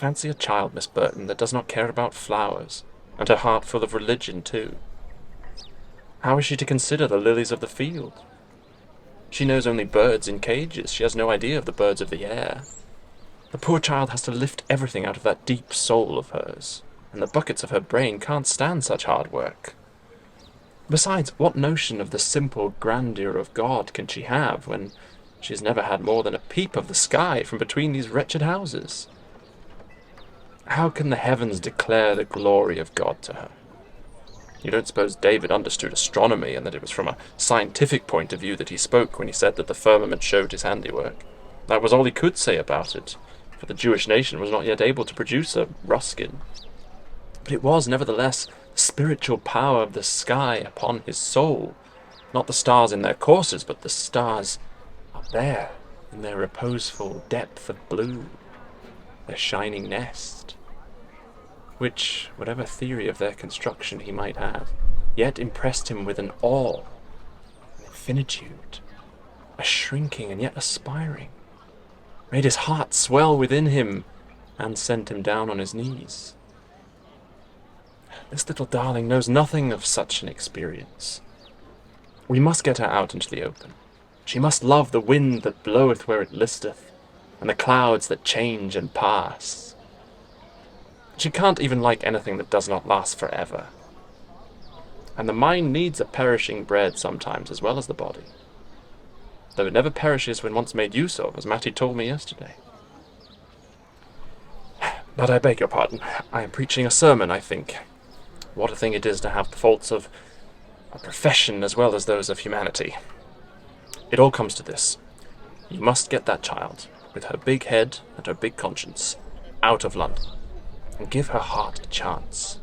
Fancy a child, Miss Burton, that does not care about flowers, and her heart full of religion, too. How is she to consider the lilies of the field? She knows only birds in cages. She has no idea of the birds of the air. The poor child has to lift everything out of that deep soul of hers, and the buckets of her brain can't stand such hard work. Besides, what notion of the simple grandeur of God can she have when she has never had more than a peep of the sky from between these wretched houses? How can the heavens declare the glory of God to her? You don't suppose David understood astronomy, and that it was from a scientific point of view that he spoke when he said that the firmament showed his handiwork? That was all he could say about it, for the Jewish nation was not yet able to produce a Ruskin. But it was, nevertheless, the spiritual power of the sky upon his soul, not the stars in their courses, but the stars up there, in their reposeful depth of blue, their shining nest, which, whatever theory of their construction he might have, yet impressed him with an awe, an infinitude, a shrinking and yet aspiring, made his heart swell within him, and sent him down on his knees. This little darling knows nothing of such an experience. We must get her out into the open. She must love the wind that bloweth where it listeth, and the clouds that change and pass. She can't even like anything that does not last forever. And the mind needs a perishing bread sometimes as well as the body, though it never perishes when once made use of, as Mattie told me yesterday. But I beg your pardon. I am preaching a sermon, I think. What a thing it is to have the faults of a profession as well as those of humanity. It all comes to this. You must get that child, with her big head and her big conscience, out of London, and give her heart a chance.